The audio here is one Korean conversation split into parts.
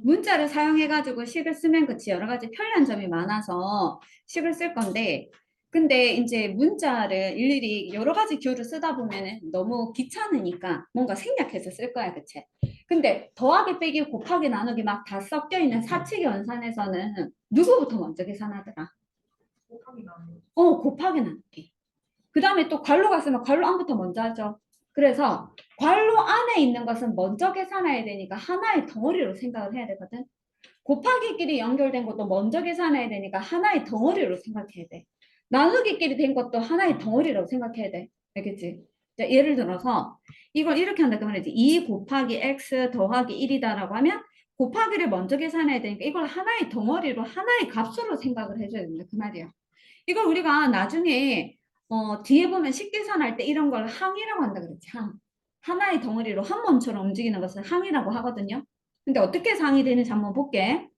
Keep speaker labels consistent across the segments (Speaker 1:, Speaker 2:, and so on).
Speaker 1: 문자를 사용해가지고 식을 쓰면 그치 여러 가지 편리한 점이 많아서 식을 쓸 건데 근데 이제 문자를 일일이 여러 가지 기호를 쓰다 보면은 너무 귀찮으니까 뭔가 생략해서 쓸 거야 그치? 근데 더하기 빼기 곱하기 나누기 막 다 섞여 있는 사칙 연산에서는 누구부터 먼저 계산하더라?
Speaker 2: 곱하기 나누기.
Speaker 1: 곱하기 나누기. 그 다음에 또 괄호가 있으면 괄호 안부터 먼저 하죠. 그래서 괄호 안에 있는 것은 먼저 계산해야 되니까 하나의 덩어리로 생각을 해야 되거든. 곱하기끼리 연결된 것도 먼저 계산해야 되니까 하나의 덩어리로 생각해야 돼. 나누기끼리 된 것도 하나의 덩어리라고 생각해야 돼. 알겠지? 자, 예를 들어서 이걸 이렇게 한다 그 말이지. 2 곱하기 x 더하기 1이다라고 하면 곱하기를 먼저 계산해야 되니까 이걸 하나의 덩어리로 하나의 값으로 생각을 해줘야 된다 그 말이야. 이걸 우리가 나중에 뒤에 보면 식계산할 때 이런 걸 항이라고 한다 그랬지. 항. 하나의 덩어리로 한 몸처럼 움직이는 것을 항이라고 하거든요. 근데 어떻게 상이 되는지 한번 볼게.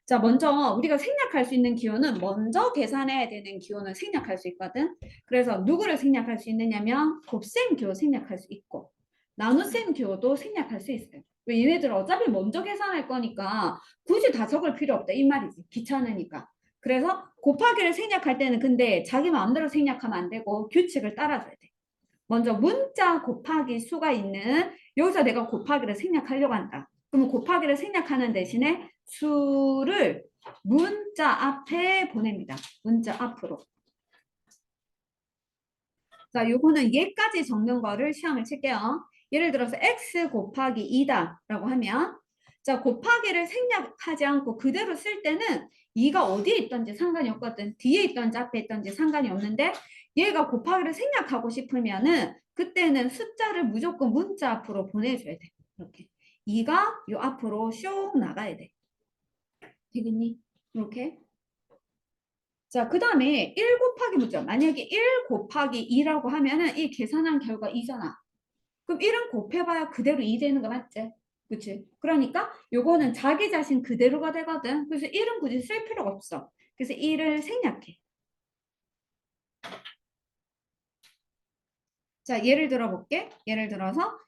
Speaker 1: 자, 먼저 우리가 생략할 수 있는 기호는 먼저 계산해야 되는 기호는 생략할 수 있거든. 그래서 누구를 생략할 수 있느냐면 곱셈 기호 생략할 수 있고 나눗셈 기호도 생략할 수 있어요. 왜 얘네들 어차피 먼저 계산할 거니까 굳이 다 적을 필요 없다 이 말이지. 귀찮으니까. 그래서 곱하기를 생략할 때는 근데 자기 마음대로 생략하면 안 되고 규칙을 따라줘야 돼. 먼저 문자 곱하기 수가 있는 여기서 내가 곱하기를 생략하려고 한다. 그러면 곱하기를 생략하는 대신에 수를 문자 앞에 보냅니다. 문자 앞으로. 자, 요거는 얘까지 적는 거를 시험을 칠게요. 예를 들어서 x 곱하기 2다 라고 하면 자, 곱하기를 생략하지 않고 그대로 쓸 때는 2가 어디에 있던지 상관이 없거든. 뒤에 있던지 앞에 있던지 상관이 없는데 얘가 곱하기를 생략하고 싶으면은 그때는 숫자를 무조건 문자 앞으로 보내줘야 돼. 이렇게. 2가 요 앞으로 슉 나가야 돼. 되겠니? 이렇게. 자, 그 다음에 1 곱하기 뭐죠? 만약에 1 곱하기 2라고 하면은 이 계산한 결과 2잖아. 그럼 1은 곱해봐야 그대로 2 되는 거 맞지? 그치? 그러니까 요거는 자기 자신 그대로가 되거든. 그래서 1은 굳이 쓸 필요가 없어. 그래서 1을 생략해. 자, 예를 들어 볼게. 예를 들어서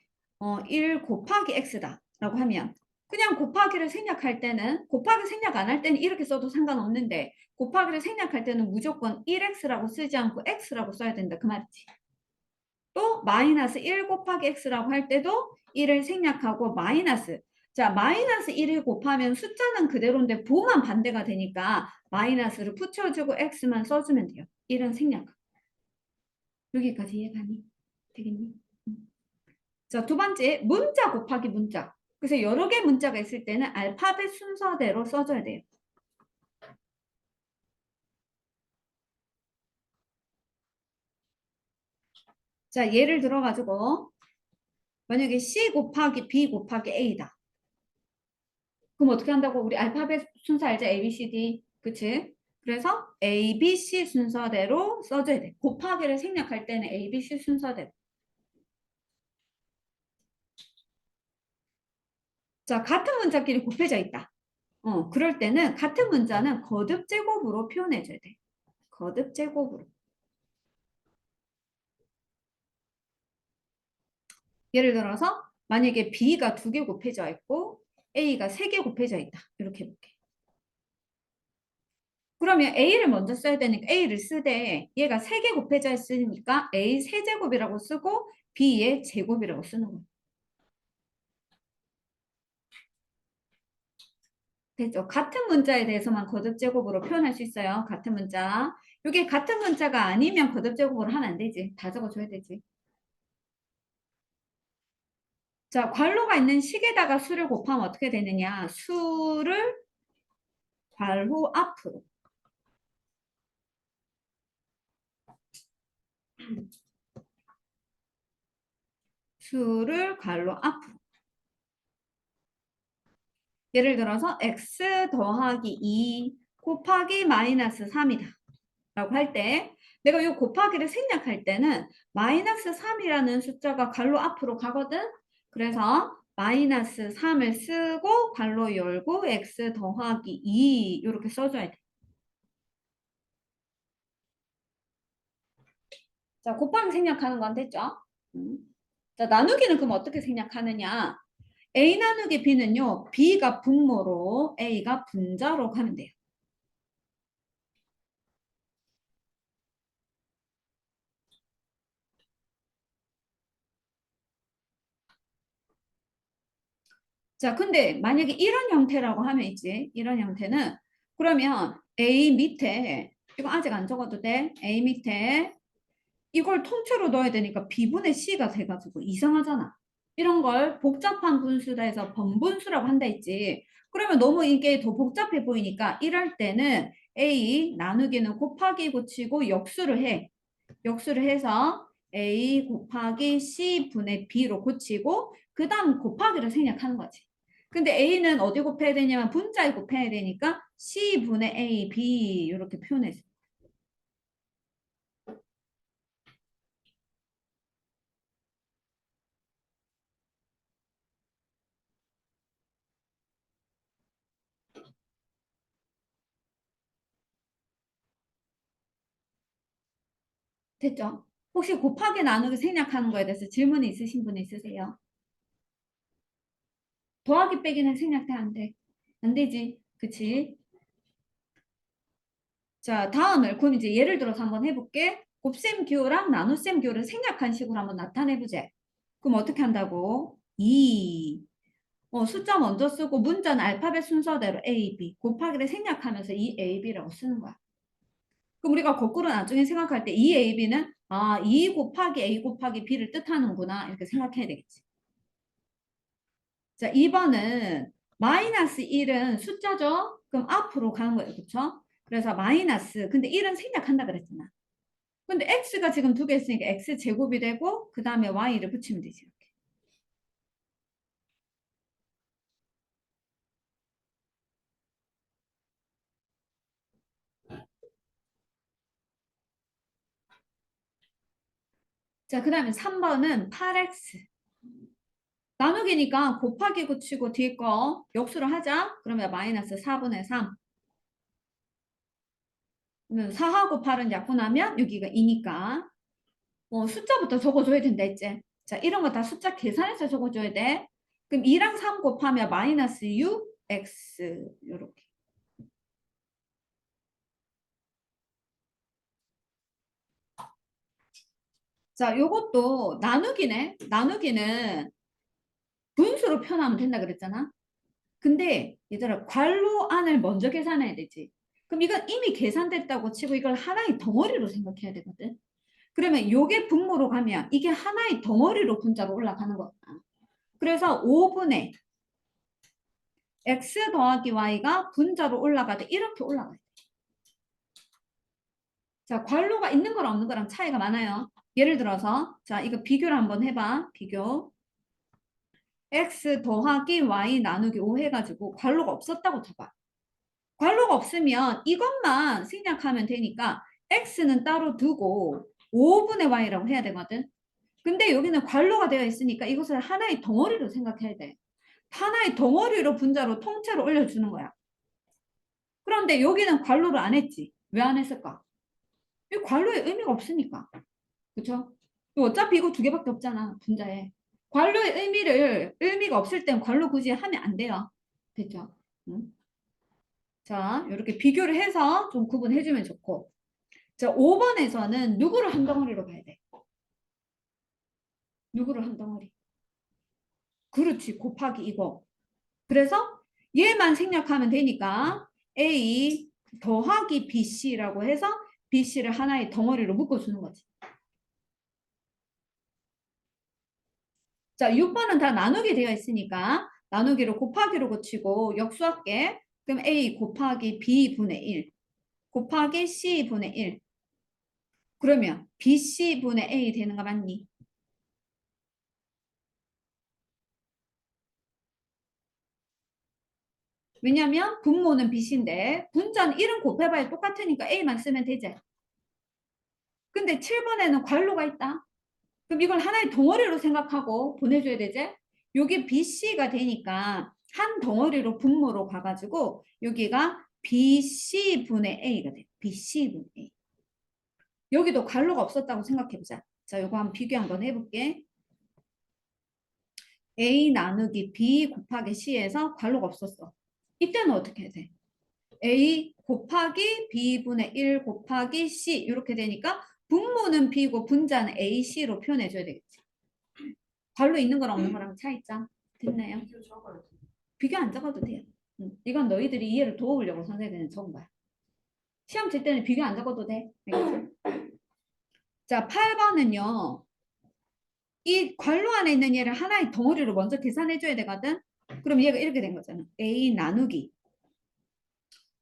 Speaker 1: 1 곱하기 x다 라고 하면 그냥 곱하기를 생략할 때는 곱하기 생략 안 할 때는 이렇게 써도 상관없는데 곱하기를 생략할 때는 무조건 1x라고 쓰지 않고 x라고 써야 된다 그 말이지. 또 마이너스 1 곱하기 x라고 할 때도 1을 생략하고 마이너스 자 마이너스 1을 곱하면 숫자는 그대로인데 부호만 반대가 되니까 마이너스를 붙여주고 x만 써주면 돼요. 1은 생략. 여기까지 이해가니? 되겠니? 자, 두 번째, 문자 곱하기 문자. 그래서 여러 개 문자가 있을 때는 알파벳 순서대로 써줘야 돼요. 자, 예를 들어가지고 만약에 C 곱하기 B 곱하기 A다. 그럼 어떻게 한다고? 우리 알파벳 순서 알죠? A, B, C, D. 그치? 그래서 A, B, C 순서대로 써줘야 돼. 곱하기를 생략할 때는 A, B, C 순서대로. 자, 같은 문자끼리 곱해져 있다. 그럴 때는 같은 문자는 거듭 제곱으로 표현해줘야 돼. 거듭 제곱으로. 예를 들어서 만약에 B가 2개 곱해져 있고 A가 3개 곱해져 있다. 이렇게 해볼게. 그러면 A를 먼저 써야 되니까 A를 쓰되 얘가 3개 곱해져 있으니까 A 세제곱이라고 쓰고 B의 제곱이라고 쓰는 거예요. 됐죠? 같은 문자에 대해서만 거듭제곱으로 표현할 수 있어요. 같은 문자. 이게 같은 문자가 아니면 거듭제곱으로 하면 안 되지. 다 적어줘야 되지. 자, 괄호가 있는 식에다가 수를 곱하면 어떻게 되느냐. 수를 괄호 앞으로. 수를 괄호 앞으로. 예를 들어서 x 더하기 2 곱하기 마이너스 3이다. 라고 할 때 내가 이 곱하기를 생략할 때는 마이너스 3이라는 숫자가 괄호 앞으로 가거든. 그래서 마이너스 3을 쓰고 괄호 열고 x 더하기 2 이렇게 써줘야 돼. 자, 곱하기 생략하는 건 됐죠? 자, 나누기는 그럼 어떻게 생략하느냐? A 나누기 B는요. B가 분모로 A가 분자로 가면 돼요. 자, 근데 만약에 이런 형태라고 하면 있지. 이런 형태는 그러면 A 밑에 이거 아직 안 적어도 돼. A 밑에 이걸 통째로 넣어야 되니까 B분의 C가 돼가지고 이상하잖아. 이런 걸 복잡한 분수다 해서 번분수라고 한다 했지. 그러면 너무 이게 더 복잡해 보이니까 이럴 때는 A 나누기는 곱하기 고치고 역수를 해. 역수를 해서 A 곱하기 C분의 B로 고치고 그 다음 곱하기를 생략하는 거지. 근데 A는 어디 곱해야 되냐면 분자에 곱해야 되니까 C분의 A, B 이렇게 표현했어. 됐죠? 혹시 곱하기 나누기 생략하는 거에 대해서 질문이 있으신 분 있으세요? 더하기 빼기는 생략돼 안 돼? 안 되지. 그치? 자, 다음을 그럼 이제 예를 들어서 한번 해볼게. 곱셈 기호랑 나눗셈 기호를 생략한 식으로 한번 나타내보자. 그럼 어떻게 한다고? 2. 숫자 먼저 쓰고 문자는 알파벳 순서대로 A, B 곱하기를 생략하면서 2AB라고 쓰는 거야. 그럼 우리가 거꾸로 나중에 생각할 때 2AB는 2 곱하기 A 곱하기 B를 뜻하는구나 이렇게 생각해야 되겠지. 자, 2번은 마이너스 1은 숫자죠? 그럼 앞으로 가는 거예요. 그쵸? 그래서 마이너스 근데 1은 생략한다 그랬잖아. 근데 x가 지금 두 개 있으니까 x 제곱이 되고 그 다음에 y를 붙이면 되지. 이렇게. 자, 그 다음에 3번은 8x. 나누기니까 곱하기 고치고 뒤에 거 역수를 하자. 그러면 마이너스 4분의 3. 그러면 4하고 8은 약분하면 여기가 2니까 숫자부터 적어줘야 된다 했지. 자, 이런 거 다 숫자 계산해서 적어줘야 돼. 그럼 2랑 3 곱하면 마이너스 6x 이렇게. 자, 요것도 나누기네. 나누기는 분수로 표현하면 된다 그랬잖아. 근데 얘들아 괄호 안을 먼저 계산해야 되지. 그럼 이건 이미 계산됐다고 치고 이걸 하나의 덩어리로 생각해야 되거든. 그러면 요게 분모로 가면 이게 하나의 덩어리로 분자로 올라가는 거야. 그래서 5분의 x 더하기 y가 분자로 올라가되 이렇게 올라가요. 자, 괄호가 있는 거랑 없는 거랑 차이가 많아요. 예를 들어서 자 이거 비교를 한번 해봐. 비교. x 더하기 y 나누기 5 해가지고 괄호가 없었다고 쳐봐. 괄호가 없으면 이것만 생략하면 되니까 x는 따로 두고 5분의 y라고 해야 되거든. 근데 여기는 괄호가 되어 있으니까 이것을 하나의 덩어리로 생각해야 돼. 하나의 덩어리로 분자로 통째로 올려주는 거야. 그런데 여기는 괄호를 안 했지. 왜 안 했을까? 이 괄호의 의미가 없으니까. 그쵸? 어차피 이거 두 개밖에 없잖아. 분자에. 괄호의 의미가 없을 땐 괄호 굳이 하면 안 돼요. 됐죠? 응? 자, 이렇게 비교를 해서 좀 구분해주면 좋고. 자, 5번에서는 누구를 한 덩어리로 봐야 돼? 누구를 한 덩어리? 그렇지, 곱하기 이거. 그래서 얘만 생략하면 되니까 A 더하기 BC라고 해서 BC를 하나의 덩어리로 묶어주는 거지. 자, 6번은 다 나누기 되어 있으니까 나누기로 곱하기로 고치고 역수할게. 그럼 A 곱하기 B분의 1 곱하기 C분의 1 그러면 BC분의 A 되는 거 맞니? 왜냐면 분모는 B인데 분자는 1은 곱해봐야 똑같으니까 A만 쓰면 되지. 근데 7번에는 괄호가 있다. 그럼 이걸 하나의 덩어리로 생각하고 보내줘야 되지? 여기 BC가 되니까 한 덩어리로 분모로 가가지고 여기가 BC분의 A가 돼. BC분의 A. 여기도 괄호가 없었다고 생각해보자. 자, 요거 한번 비교 한번 해볼게. A 나누기 B 곱하기 C에서 괄호가 없었어. 이때는 어떻게 해야 돼? A 곱하기 B분의 1 곱하기 C 이렇게 되니까 분모는 B고 분자는 AC로 표현해줘야 되겠지. 괄호 있는 거랑 없는 거랑 차이점 됐나요?
Speaker 2: 비교 적어야 돼.
Speaker 1: 비교 안 적어도 돼요. 이건 너희들이 이해를 도우려고 선생님은 적은 거야. 시험 칠 때는 비교 안 적어도 돼. 알겠지? 자, 8번은요. 이 괄호 안에 있는 얘를 하나의 덩어리로 먼저 계산해줘야 되거든. 그럼 얘가 이렇게 된 거잖아. A 나누기.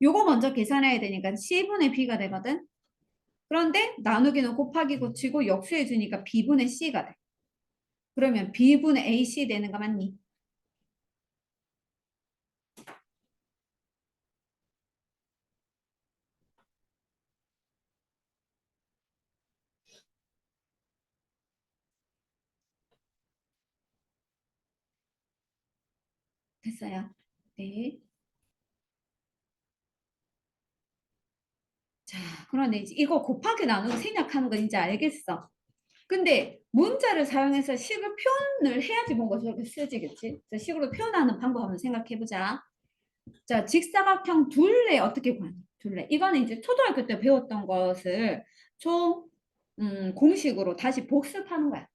Speaker 1: 요거 먼저 계산해야 되니까 C분의 B가 되거든. 그런데 나누기는 곱하기 고치고 역수해 주니까 B분의 C가 돼. 그러면 B분의 AC 되는 거 맞니? 됐어요. 네. 자, 그런데 이제 이거 곱하기 나누기 생략하는 건 이제 알겠어. 근데 문자를 사용해서 식을 표현을 해야지 뭔가 저렇게 쓰여지겠지. 자, 식으로 표현하는 방법 한번 생각해 보자. 자, 직사각형 둘레 어떻게 구하니? 둘레. 이거는 이제 초등학교 때 배웠던 것을 총 공식으로 다시 복습하는 거야.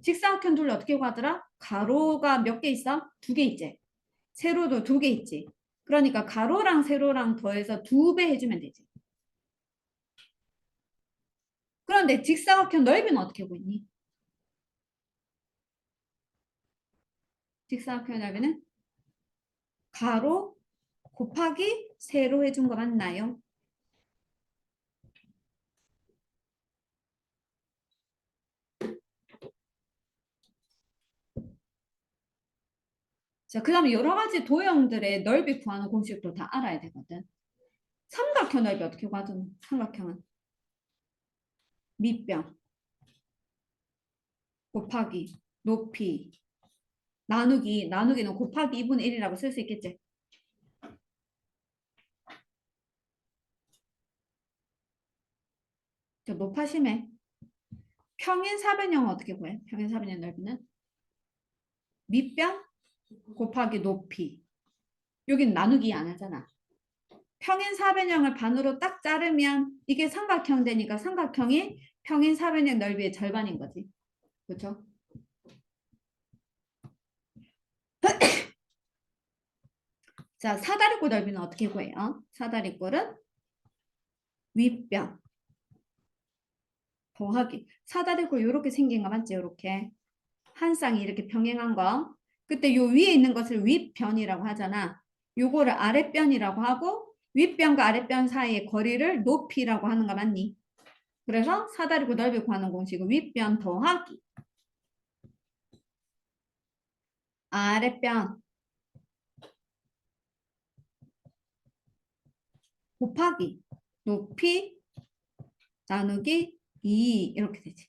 Speaker 1: 직사각형 둘레 어떻게 구하더라? 가로가 몇 개 있어? 2개 있지. 세로도 2개 있지. 그러니까 가로랑 세로랑 더해서 2배 해주면 되지. 그런데 직사각형 넓이는 어떻게 구했니? 직사각형 넓이는 가로 곱하기 세로 해준 거 맞나요? 자, 그 다음에 여러 가지 도형들의 넓이 구하는 공식도 다 알아야 되거든. 삼각형 넓이 어떻게 구하든 삼각형은 밑변 곱하기 높이 나누기는 곱하기 2분의 1이라고 쓸 수 있겠지. 자, 높아심에 평행 사변형은 어떻게 구해? 평행 사변형 넓이는 밑변 곱하기 높이. 여긴 나누기 안 하잖아. 평행 사변형을 반으로 딱 자르면 이게 삼각형 되니까 삼각형이 평행 사변형 넓이의 절반인 거지. 그렇죠? 자, 사다리꼴 넓이는 어떻게 구해요? 사다리꼴은 윗변 더하기 사다리꼴 이렇게 생긴 거 맞지? 이렇게 한 쌍이 이렇게 병행한 거. 그때 요 위에 있는 것을 윗변이라고 하잖아. 요거를 아랫변이라고 하고 윗변과 아랫변 사이의 거리를 높이라고 하는 거 맞니? 그래서 사다리꼴 넓이 구하는 공식은 윗변 더하기 아랫변 곱하기 높이 나누기 2 이렇게 되지.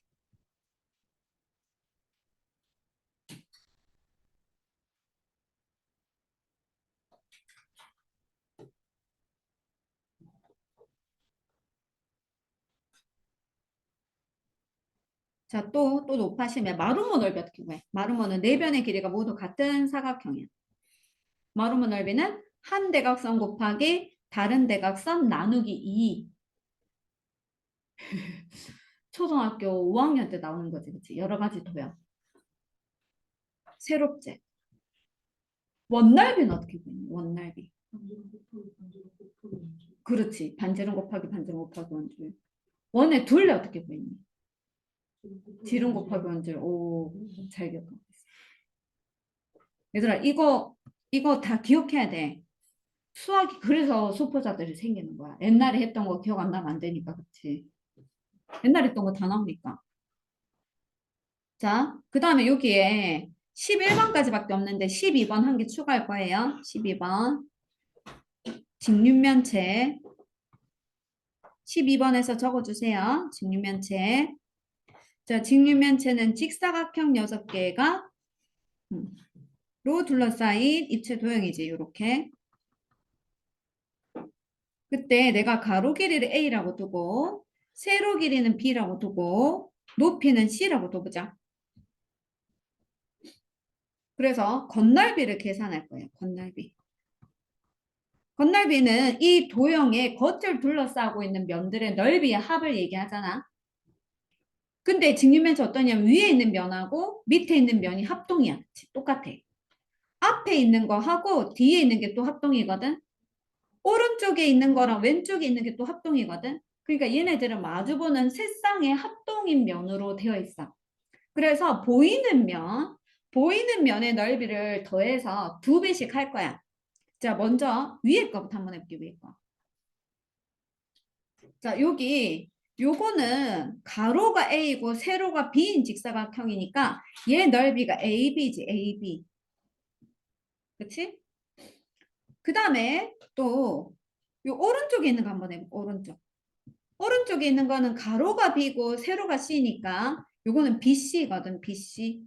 Speaker 1: 자, 또 높아지면 마루모 넓이 어떻게 구해? 마루모는 네 변의 길이가 모두 같은 사각형이야. 마루모 넓이는 한 대각선 곱하기 다른 대각선 나누기 2. 초등학교 5학년 때 나오는 거지, 그치? 여러 가지 도형. 새롭지? 원넓이는 어떻게 구해? 원넓이.
Speaker 2: 반지름 곱하기 반지름 곱하기 원줄.
Speaker 1: 그렇지. 반지름 곱하기 반지름 곱하기 원줄. 원의 둘레 어떻게 구했니? 지름 곱하기 원줄. 오, 잘 기억하고 있어. 얘들아, 이거 다 기억해야 돼. 수학이 그래서 수포자들이 생기는 거야. 옛날에 했던 거 기억 안 나면 안 되니까, 그치? 옛날에 했던 거 다 나오니까. 자, 그 다음에 여기에 11번까지밖에 없는데 12번 한 개 추가할 거예요. 12번. 직육면체. 12번에서 적어주세요. 직육면체. 자, 직육면체는 직사각형 6개가 로 둘러싸인 입체 도형이지, 이렇게. 그때 내가 가로 길이를 A라고 두고 세로 길이는 B라고 두고 높이는 C라고 둬보자. 그래서 건널비를 계산할 거예요. 건널비. 건널비는 이 도형의 겉을 둘러싸고 있는 면들의 넓이의 합을 얘기하잖아. 근데 직육면체 어떠냐면 위에 있는 면하고 밑에 있는 면이 합동이야. 똑같아. 앞에 있는 거 하고 뒤에 있는 게 또 합동이거든. 오른쪽에 있는 거랑 왼쪽에 있는 게 또 합동이거든. 그러니까 얘네들은 마주보는 세 쌍의 합동인 면으로 되어 있어. 그래서 보이는 면의 넓이를 더해서 2배씩 할 거야. 자, 먼저 위에 거부터 한번 해볼게, 위에 거. 자, 요거는 가로가 A고 세로가 B인 직사각형이니까 얘 넓이가 AB지, AB. 그치? 그 다음에 또 요 오른쪽에 있는 거 한번 해볼게, 오른쪽. 오른쪽에 있는 거는 가로가 B고 세로가 C니까 요거는 BC거든, BC.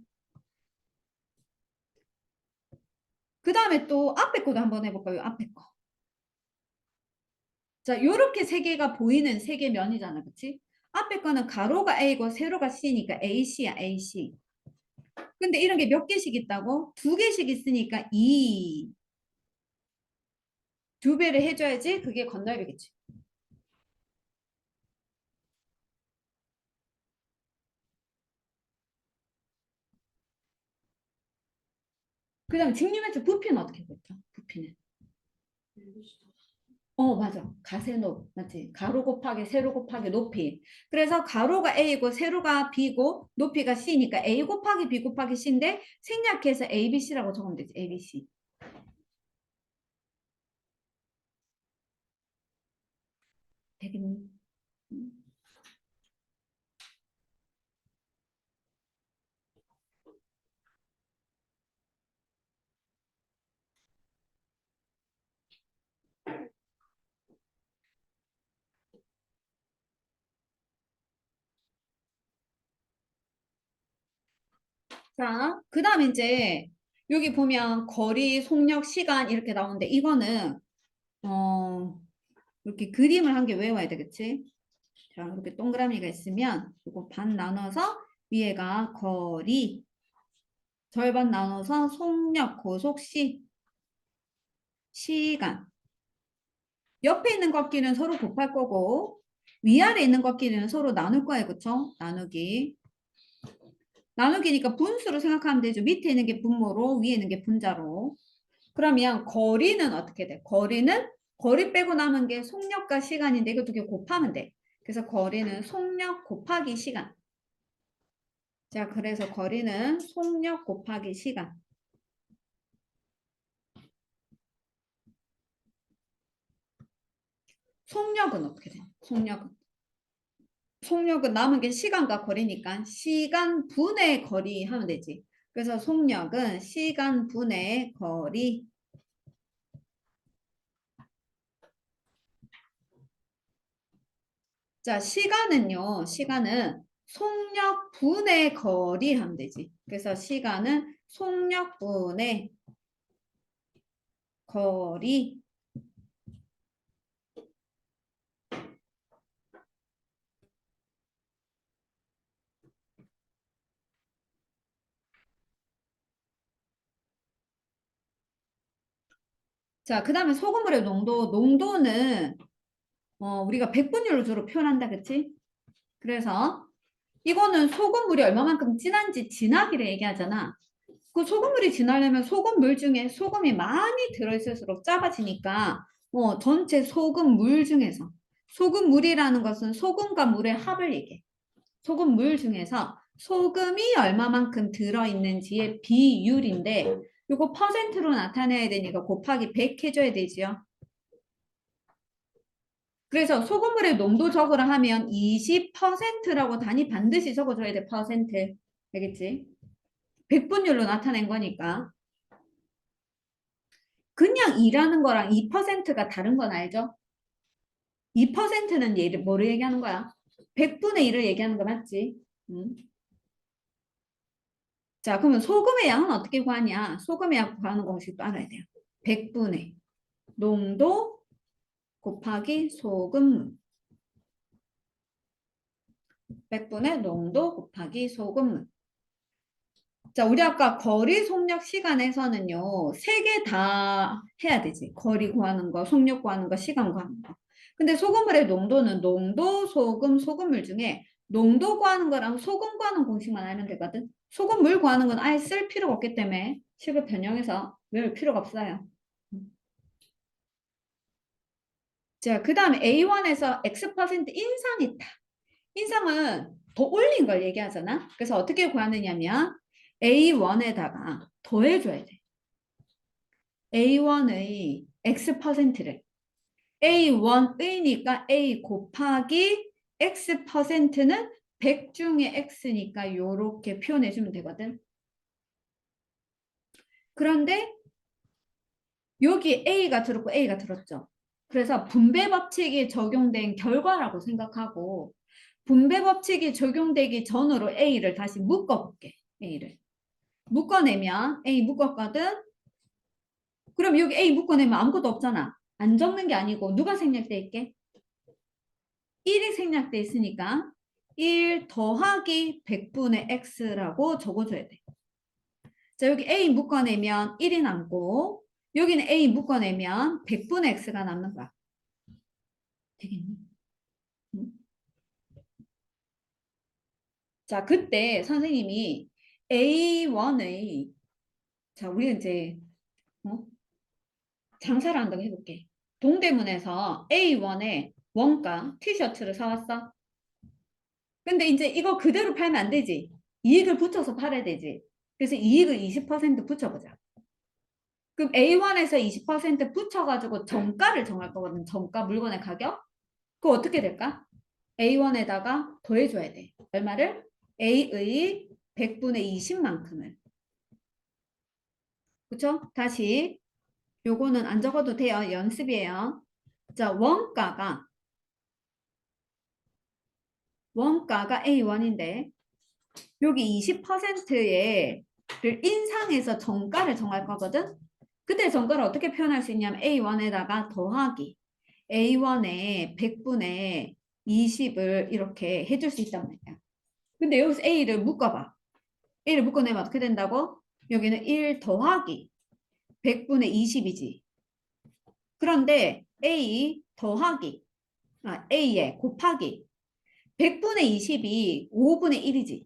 Speaker 1: 그 다음에 또 앞에 거도 한번 해볼까요? 앞에 거. 자, 요렇게 세 개가 보이는 세 개 면이잖아, 그치? 앞에 거는 가로가 A고 세로가 C니까 AC야, AC. 근데 이런 게 몇 개씩 있다고? 2개씩 있으니까 2. 2배를 해줘야지 그게 건널비겠지. 그 다음에 직류면체 부피는 어떻게 볼까? 부피는. 맞아. 가세높. 맞지? 가로 곱하기 세로 곱하기 높이. 그래서 가로가 A고 세로가 B고 높이가 C니까 A 곱하기 B 곱하기 C인데 생략해서 ABC라고 적으면 되지. ABC. 되겠니? 자, 그 다음 이제 여기 보면 거리, 속력, 시간 이렇게 나오는데 이거는 이렇게 그림을 한 개 외워야 되겠지? 자, 이렇게 동그라미가 있으면 이거 반 나눠서 위에가 거리, 절반 나눠서 속력, 고속시, 시간. 옆에 있는 것끼리는 서로 곱할 거고 위아래 있는 것끼리는 서로 나눌 거예요. 그쵸? 나누기. 나누기니까 분수로 생각하면 되죠. 밑에 있는 게 분모로 위에 있는 게 분자로. 그러면 거리는 어떻게 돼? 거리 빼고 남은 게 속력과 시간인데 이거 2개 곱하면 돼. 그래서 거리는 속력 곱하기 시간. 자, 그래서 거리는 속력 곱하기 시간. 속력은 어떻게 돼? 속력은 남은 게 시간과 거리니까 시간 분의 거리 하면 되지. 그래서 속력은 시간 분의 거리. 자, 시간은 속력 분의 거리 하면 되지. 그래서 시간은 속력 분의 거리. 자, 그 다음에 소금물의 농도는 우리가 백분율로 주로 표현한다, 그치? 그래서 이거는 소금물이 얼마만큼 진한지 진하기를 얘기하잖아. 그 소금물이 진하려면 소금물 중에 소금이 많이 들어있을수록 작아지니까 전체 소금물 중에서 소금물이라는 것은 소금과 물의 합을 얘기해. 소금물 중에서 소금이 얼마만큼 들어있는지의 비율인데 이거 퍼센트로 나타내야 되니까 곱하기 100 해줘야 되지요. 그래서 소금물의 농도 적으라 하면 20%라고 단위 반드시 적어줘야 돼. 퍼센트. 알겠지? 백분율로 나타낸 거니까. 그냥 2라는 거랑 2%가 다른 건 알죠? 2%는 얘를 뭐를 얘기하는 거야? 100분의 1을 얘기하는 거 맞지? 응? 자, 그러면 소금의 양은 어떻게 구하냐? 소금의 양 구하는 공식도 알아야 돼요. 100분의 농도 곱하기 소금물. 100분의 농도 곱하기 소금물. 자, 우리 아까 거리 속력 시간에서는요, 세 개 다 해야 되지. 거리 구하는 거, 속력 구하는 거, 시간 구하는 거. 근데 소금물의 농도는 농도, 소금, 소금물 중에 농도 구하는 거랑 소금 구하는 공식만 알면 되거든. 소금물 구하는 건 아예 쓸 필요가 없기 때문에 식을 변형해서 외울 필요가 없어요. 자, 그 다음에 A1에서 X% 인상이 있다. 인상은 더 올린 걸 얘기하잖아. 그래서 어떻게 구하느냐면 A1에다가 더해줘야 돼. A1의 X%를 A1의니까 A 곱하기 X%는 100 중에 X니까 이렇게 표현해주면 되거든. 그런데 여기 A가 들었고 A가 들었죠. 그래서 분배 법칙이 적용된 결과라고 생각하고 분배 법칙이 적용되기 전으로 A를 다시 묶어볼게. A를. 묶어내면 A 묶었거든. 그럼 여기 A 묶어내면 아무것도 없잖아. 안 적는 게 아니고 누가 생략돼 있게? 1이 생략돼 있으니까 1 더하기 100분의 X라고 적어줘야 돼. 자, 여기 A 묶어내면 1이 남고 여기는 A 묶어내면 100분의 X가 남는 거야. 되겠니? 응? 자, 그때 선생님이 A1의 자, 우리 이제 어? 장사를 한다고 해볼게. 동대문에서 A1의 원가 티셔츠를 사왔어. 근데 이제 이거 그대로 팔면 안 되지. 이익을 붙여서 팔아야 되지. 그래서 이익을 20% 붙여보자. 그럼 A1에서 20% 붙여가지고 정가를 정할 거거든. 정가 물건의 가격. 그거 어떻게 될까? A1에다가 더해줘야 돼. 얼마를? A의 100분의 20만큼을. 그쵸? 다시 요거는 안 적어도 돼요. 연습이에요. 자, 원가가 A1인데 여기 20%를 인상해서 정가를 정할 거거든. 그때 정가를 어떻게 표현할 수 있냐면 A1에다가 더하기 A1의 100분의 20을 이렇게 해줄 수 있단 말이야. 근데 여기서 A를 묶어봐. A를 묶어내면 어떻게 된다고? 여기는 1 더하기 100분의 20이지. 그런데 A 더하기 A에 곱하기 100분의 20이 5분의 1이지.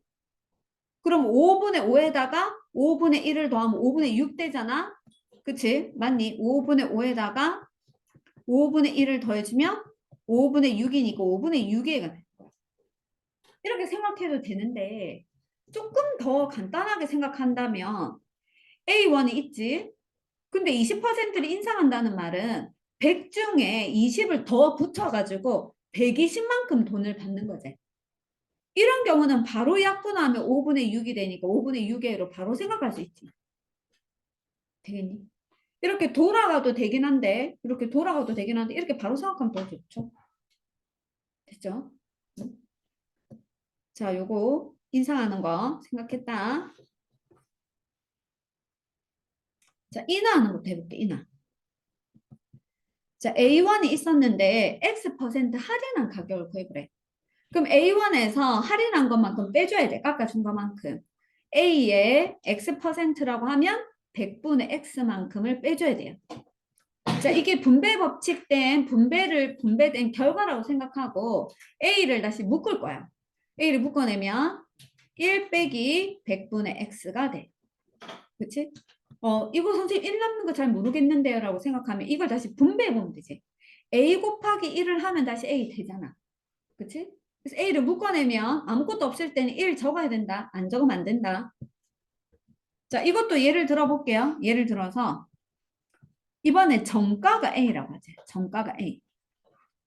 Speaker 1: 그럼 5분의 5에다가 5분의 1을 더하면 5분의 6 되잖아. 그치? 맞니? 5분의 5에다가 5분의 1을 더해주면 5분의 6이니까 5분의 6이가 돼. 이렇게 생각해도 되는데 조금 더 간단하게 생각한다면 A1이 있지. 근데 20%를 인상한다는 말은 100 중에 20을 더 붙여가지고 120만큼 돈을 받는 거지. 이런 경우는 바로 약분하면 5분의 6이 되니까 5분의 6의로 바로 생각할 수 있지. 되겠니? 이렇게 돌아가도 되긴 한데 이렇게 돌아가도 되긴 한데 이렇게 바로 생각하면 더 좋죠. 됐죠? 자, 요거 인상하는 거 생각했다. 자, 인하하는 것도 해볼게. 인하. 자, A1이 있었는데 X% 할인한 가격을 구해보래. 그럼 A1에서 할인한 것만큼 빼줘야 돼. 깎아준 것만큼. A의 X%라고 하면 100분의 X만큼을 빼줘야 돼요. 자, 이게 분배 법칙된 분배된 결과라고 생각하고 A를 다시 묶을 거야. A를 묶어내면 1 빼기 100분의 X가 돼. 그치? 이거 선생님 1 남는 거 잘 모르겠는데요 라고 생각하면 이걸 다시 분배해보면 되지. A 곱하기 1을 하면 다시 A 되잖아. 그치? 그래서 A를 묶어내면 아무것도 없을 때는 1 적어야 된다. 안 적으면 안 된다. 자, 이것도 예를 들어볼게요. 예를 들어서 이번에 정가가 A라고 하지. 정가가 A.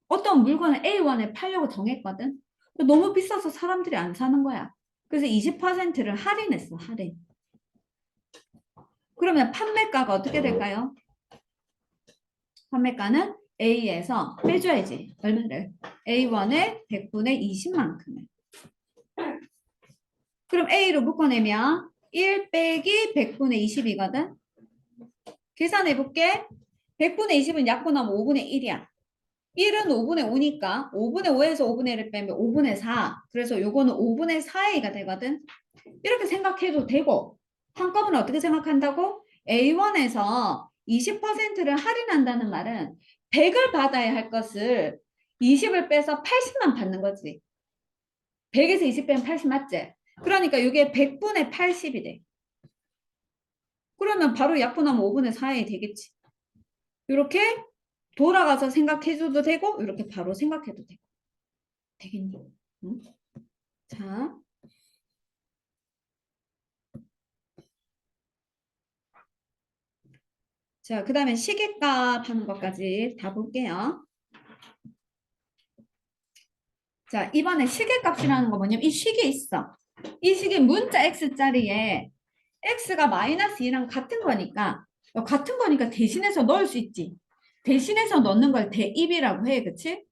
Speaker 1: 어떤 물건을 A1에 팔려고 정했거든. 너무 비싸서 사람들이 안 사는 거야. 그래서 20%를 할인했어. 할인. 그러면 판매가가 어떻게 될까요? 판매가는 A에서 빼줘야지. 얼마를? A1의 100분의 20만큼을. 그럼 A로 묶어내면 1 빼기 100분의 20이거든. 계산해볼게. 100분의 20은 약분하면 5분의 1이야. 1은 5분의 5니까 5분의 5에서 5분의 1을 빼면 5분의 4. 그래서 요거는 5분의 4A가 되거든. 이렇게 생각해도 되고 한꺼번에 어떻게 생각한다고? A1에서 20%를 할인한다는 말은 100을 받아야 할 것을 20을 빼서 80만 받는 거지. 100에서 20 빼면 80 맞지? 그러니까 이게 100분의 80이 돼. 그러면 바로 약분하면 5분의 4이 되겠지. 이렇게 돌아가서 생각해줘도 되고 이렇게 바로 생각해도 되고. 되겠니? 응? 자, 자, 그 다음에 시계값 하는 것까지 다 볼게요. 자, 이번에 시계값이라는 거 뭐냐면 이 시계 있어. 이 시계 문자 X짜리에 X가 마이너스 2랑 같은 거니까 대신해서 넣을 수 있지. 대신해서 넣는 걸 대입이라고 해. 그치?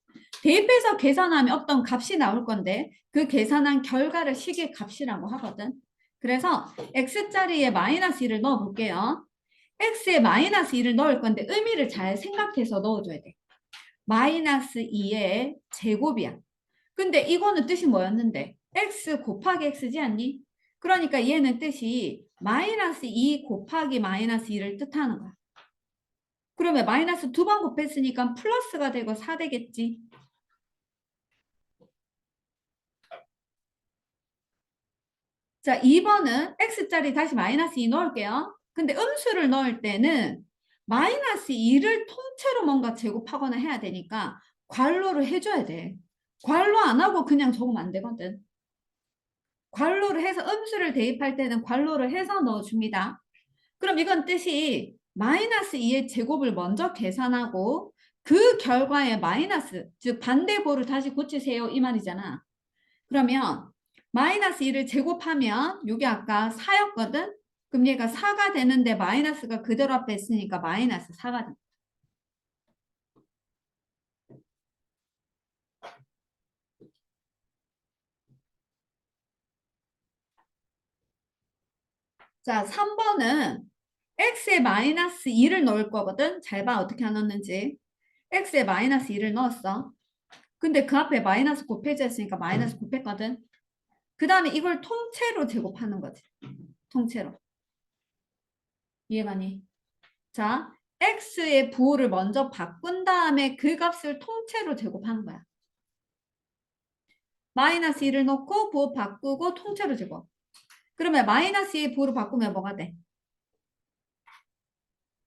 Speaker 1: 대입해서 계산하면 어떤 값이 나올 건데 그 계산한 결과를 시계 값이라고 하거든. 그래서 X짜리에 마이너스 2를 넣어 볼게요. X에 마이너스 2를 넣을 건데 의미를 잘 생각해서 넣어줘야 돼. 마이너스 2의 제곱이야. 근데 이거는 뜻이 뭐였는데? x 곱하기 x지 않니? 그러니까 얘는 뜻이 마이너스 2 곱하기 마이너스 2를 뜻하는 거야. 그러면 마이너스 두 번 곱했으니까 플러스가 되고 4 되겠지. 자, 2번은 x짜리 다시 마이너스 2 넣을게요. 근데 음수를 넣을 때는 마이너스 2를 통째로 뭔가 제곱하거나 해야 되니까 괄호를 해줘야 돼. 괄호 안 하고 그냥 적으면 안 되거든. 괄호를 해서 음수를 대입할 때는 괄호를 해서 넣어줍니다. 그럼 이건 뜻이 마이너스 2의 제곱을 먼저 계산하고 그 결과에 마이너스, 즉 반대보를 다시 고치세요 이 말이잖아. 그러면 마이너스 2를 제곱하면 이게 아까 4였거든? 그럼 얘가 4가 되는데 마이너스가 그대로 앞에 있으니까 마이너스 4가 돼. 자, 3번은 x에 마이너스 2를 넣을 거거든? 잘 봐, 어떻게 넣었는지. x에 마이너스 2를 넣었어. 근데 그 앞에 마이너스 곱해져 있으니까 마이너스 곱했거든. 그 다음에 이걸 통째로 제곱하는 거지. 통째로. 이해가니? 자, x의 부호를 먼저 바꾼 다음에 그 값을 통째로 제곱하는 거야. 마이너스 2를 넣고 부호 바꾸고 통째로 제곱. 그러면 마이너스 2의 부호를 바꾸면 뭐가 돼?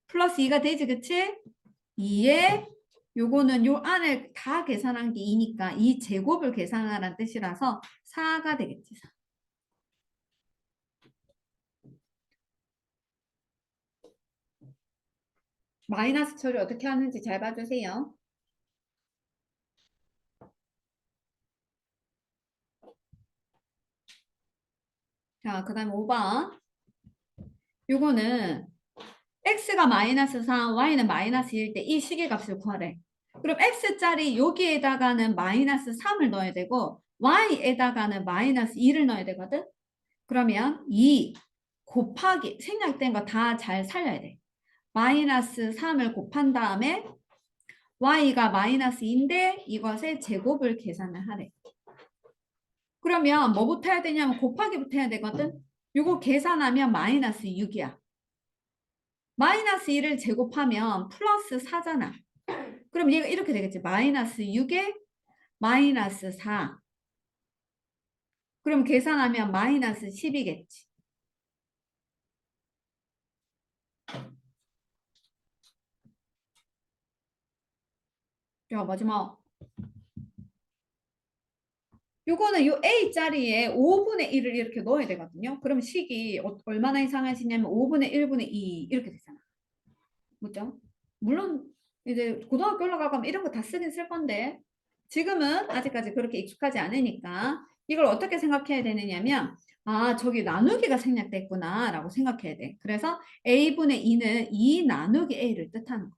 Speaker 1: 플러스 2가 되지, 그치? 2에 요거는 요 안을 다 계산한 게 2니까 2 제곱을 계산하라는 뜻이라서 4가 되겠지. 4. 마이너스 처리 어떻게 하는지 잘 봐주세요. 자, 그 다음에 5번. 요거는 x가 마이너스 4, y는 마이너스 1일 때 이 시계값을 구하래. 그럼 x짜리 여기에다가는 마이너스 3을 넣어야 되고 y에다가는 마이너스 2를 넣어야 되거든. 그러면 2 곱하기 생략된 거 다 잘 살려야 돼. 마이너스 3을 곱한 다음에 y가 마이너스 2인데 이것의 제곱을 계산을 하래. 그러면 뭐부터 해야 되냐면 곱하기부터 해야 되거든. 이거 계산하면 마이너스 6이야. 마이너스 2를 제곱하면 플러스 4잖아. 그럼 얘가 이렇게 되겠지. 마이너스 6에 마이너스 4. 그럼 계산하면 마이너스 10이겠지. 자, 마지막. 요거는 요 A자리에 5분의 1을 이렇게 넣어야 되거든요. 그럼 식이 얼마나 이상해지냐면 5분의 1분의 2 이렇게 되잖아. 그죠? 물론 이제 고등학교 올라가면 이런 거 다 쓰긴 쓸 건데 지금은 아직까지 그렇게 익숙하지 않으니까 이걸 어떻게 생각해야 되느냐면 아 저기 나누기가 생략됐구나 라고 생각해야 돼. 그래서 A분의 2는 2 나누기 A를 뜻하는 거야.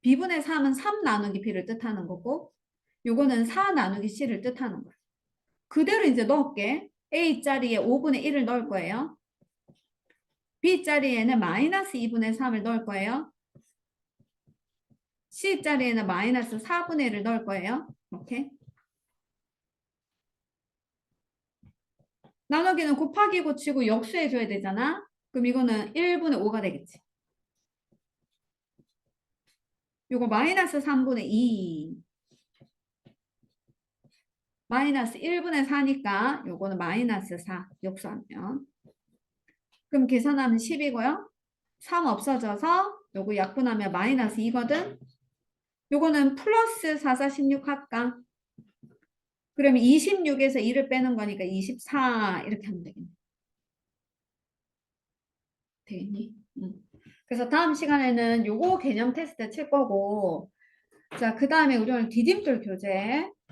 Speaker 1: B분의 3은 3 나누기 B를 뜻하는 거고 요거는 4 나누기 C를 뜻하는 거야. 그대로 이제 넣을게. A자리에 5분의 1을 넣을 거예요. B자리에는 마이너스 2분의 3을 넣을 거예요. C자리에는 마이너스 4분의 1을 넣을 거예요. 이렇게. 나누기는 곱하기고 치고 역수해줘야 되잖아. 그럼 이거는 1분의 5가 되겠지. 요거 마이너스 3분의 2. 마이너스 1분의 4니까 요거는 마이너스 4 역수하면. 그럼 계산하면 10이고요. 3 없어져서 요거 약분하면 마이너스 2거든. 요거는 플러스 4, 4, 16 할까? 그러면 26에서 2를 빼는 거니까 24 이렇게 하면 되겠네. 되겠니? 응. 그래서 다음 시간에는 요거 개념 테스트 칠 거고 자, 그 다음에 우리 오늘 디딤돌 교재